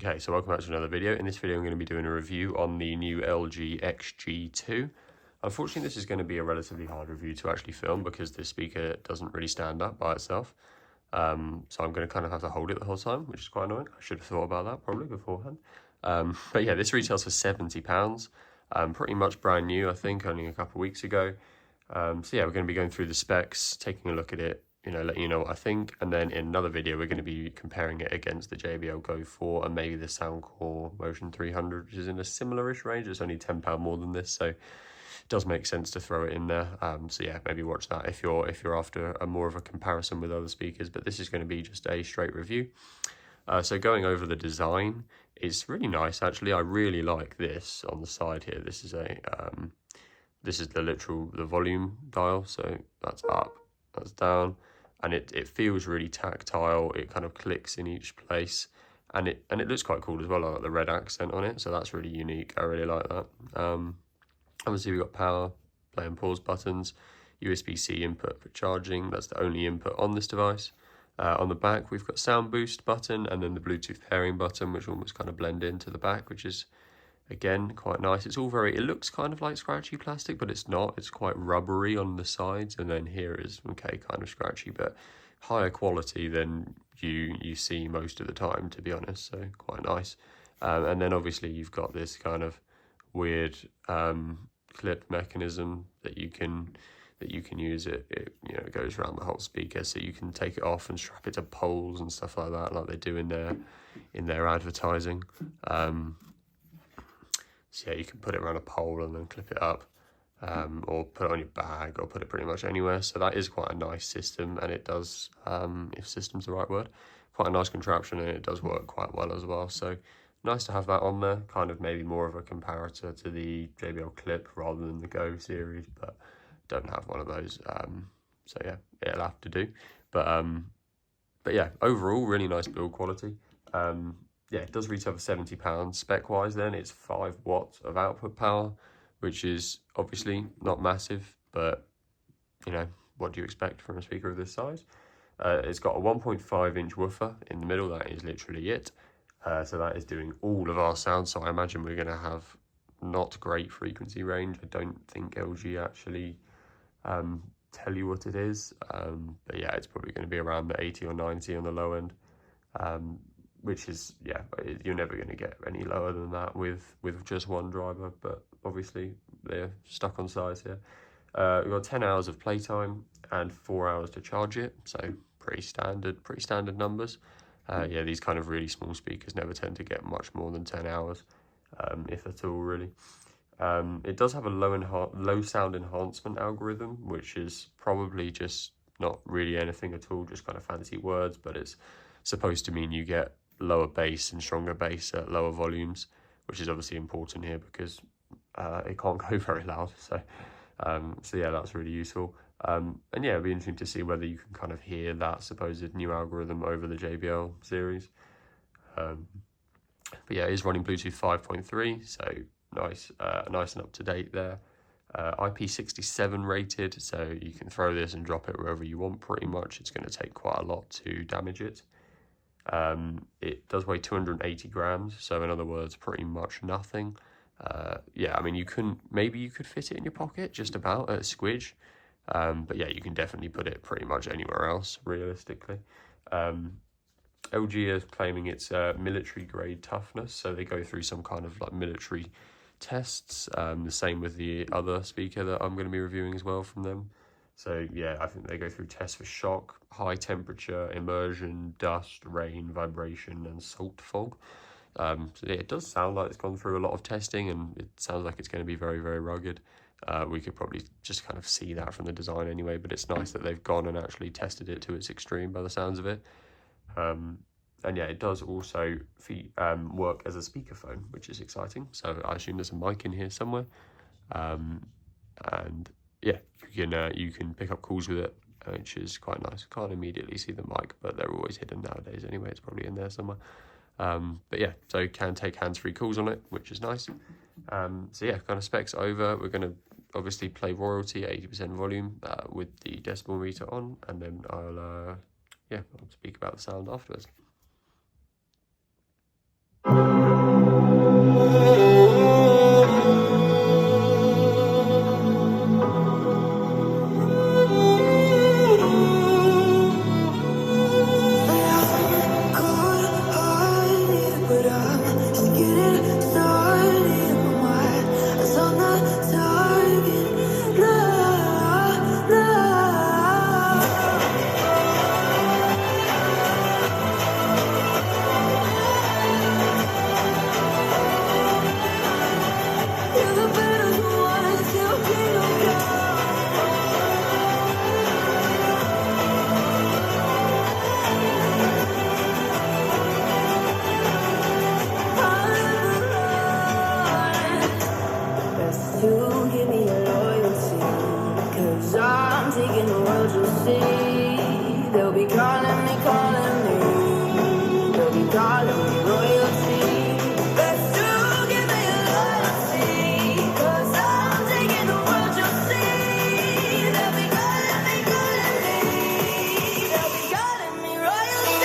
Okay, so welcome back to another video. In this video, I'm going to be doing a review on the new LG XG2. Unfortunately, this is going to be a relatively hard review to actually film because this speaker doesn't really stand up by itself. So I'm going to kind of have to hold it the whole time, which is quite annoying. I should have thought about that probably beforehand. But yeah, this retails for £70. Pretty much brand new, I think, only a couple of weeks ago. So yeah, we're going to be going through the specs, taking a look at it, letting you know what I think, and then in another video we're going to be comparing it against the JBL Go 4 and maybe the Soundcore Motion 300, which is in a similar-ish range. It's only £10 more than this, so it does make sense to throw it in there. So yeah, maybe watch that if you're after a more of a comparison with other speakers, but this is going to be just a straight review. So going over the design, it's really nice actually. I really like this on the side here. This is the volume dial, so that's up, that's down, and it feels really tactile. It kind of clicks in each place, and it looks quite cool as well. I like the red accent on it, so that's really unique. I really like that. Obviously we've got power, play and pause buttons, USB-C input for charging. That's the only input on this device. On the back we've got sound boost button and then the Bluetooth pairing button, which almost kind of blend into the back, which is again quite nice. It looks kind of like scratchy plastic, but it's not. It's quite rubbery on the sides, and then here is okay, kind of scratchy, but higher quality than you see most of the time, to be honest, so quite nice. And then obviously you've got this kind of weird clip mechanism that you can use. It goes around the whole speaker, so you can take it off and strap it to poles and stuff like that, like they do in their advertising. So yeah, you can put it around a pole and then clip it up, or put it on your bag, or put it pretty much anywhere. So that is quite a nice system, and it does, if system's the right word, quite a nice contraption, and it does work quite well as well. So nice to have that on there, kind of maybe more of a comparator to the JBL Clip rather than the Go series, but don't have one of those. So yeah, it'll have to do. But yeah, overall, really nice build quality. Yeah, it does retail for £70. Spec-wise then, it's 5 watts of output power, which is obviously not massive, but, what do you expect from a speaker of this size? It's got a 1.5-inch woofer in the middle. That is literally it. So that is doing all of our sound, so I imagine we're going to have not great frequency range. I don't think LG actually tell you what it is, but yeah, it's probably going to be around the 80 or 90 on the low end. Which is, yeah, you're never going to get any lower than that with just one driver, but obviously they're stuck on size here. We've got 10 hours of playtime and 4 hours to charge it, so pretty standard numbers. Yeah, these kind of really small speakers never tend to get much more than 10 hours, if at all, really. It does have a low sound enhancement algorithm, which is probably just not really anything at all, just kind of fancy words, but it's supposed to mean you get lower bass and stronger bass at lower volumes, which is obviously important here because it can't go very loud. So yeah, that's really useful. And yeah, it'll be interesting to see whether you can kind of hear that supposed new algorithm over the JBL series. But yeah, it is running Bluetooth 5.3, so nice and up to date there. IP67 rated, so you can throw this and drop it wherever you want pretty much. It's going to take quite a lot to damage it. It does weigh 280 grams, so in other words, pretty much nothing. Yeah, I mean, you could fit it in your pocket just about at a squidge, but yeah, you can definitely put it pretty much anywhere else, realistically. LG is claiming it's military grade toughness, so they go through some kind of like military tests, the same with the other speaker that I'm going to be reviewing as well from them. So yeah, I think they go through tests for shock, high temperature, immersion, dust, rain, vibration, and salt fog. So yeah, it does sound like it's gone through a lot of testing, and it sounds like it's going to be very, very rugged. We could probably just kind of see that from the design anyway, but it's nice that they've gone and actually tested it to its extreme by the sounds of it. And yeah, it does also work as a speakerphone, which is exciting. So I assume there's a mic in here somewhere. And yeah, you can pick up calls with it, which is quite nice. Can't immediately see the mic, but they're always hidden nowadays anyway. It's probably in there somewhere. But yeah, so you can take hands-free calls on it, which is nice. So yeah, kind of specs over. We're going to obviously play royalty at 80% volume with the decibel meter on, and then I'll speak about the sound afterwards. calling me. They'll be calling me royalty. Let's do, give me a loyalty. 'Cause I'm taking the world, you'll see. They'll be calling me, calling me. They'll be calling me royalty.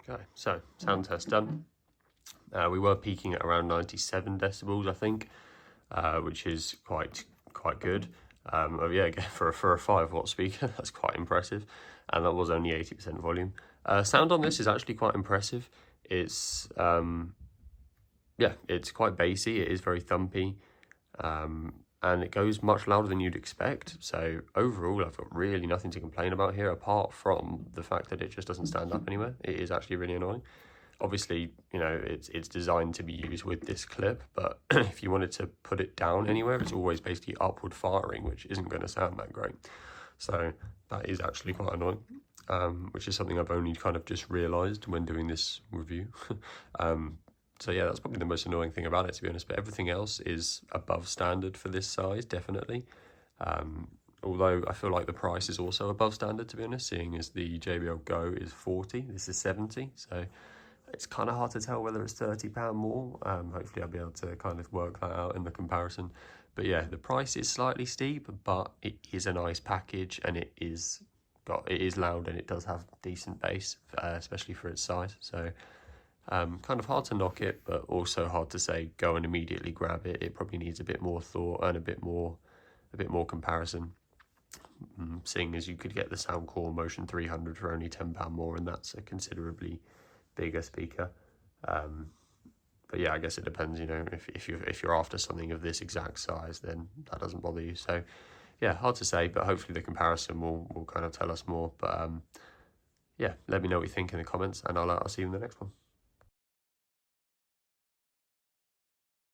Okay, so sound test done. We were peaking at around 97 decibels, I think, which is quite good. Yeah, again, for a 5-watt speaker, that's quite impressive, and that was only 80% volume. Sound on this is actually quite impressive. It's yeah, it's quite bassy. It is very thumpy, and it goes much louder than you'd expect. So overall, I've got really nothing to complain about here, apart from the fact that it just doesn't stand up anywhere. It is actually really annoying. Obviously, you know, it's designed to be used with this clip, but if you wanted to put it down anywhere, it's always basically upward firing, which isn't going to sound that great. So that is actually quite annoying, which is something I've only kind of just realised when doing this review. So yeah, that's probably the most annoying thing about it, to be honest, but everything else is above standard for this size, definitely. Although I feel like the price is also above standard, to be honest, seeing as the JBL Go is 40, this is 70, so it's kind of hard to tell whether it's £30 more. Hopefully I'll be able to kind of work that out in the comparison. But yeah, the price is slightly steep, but it is a nice package, and it is loud, and it does have decent bass, especially for its size. So kind of hard to knock it, but also hard to say go and immediately grab it. It probably needs a bit more thought and a bit more comparison. Seeing as you could get the Soundcore Motion 300 for only £10 more, and that's a considerably bigger speaker. But yeah, I guess it depends. You know, if you're after something of this exact size, then that doesn't bother you. So yeah, hard to say, but hopefully the comparison will kind of tell us more. But yeah, let me know what you think in the comments, and I'll see you in the next one.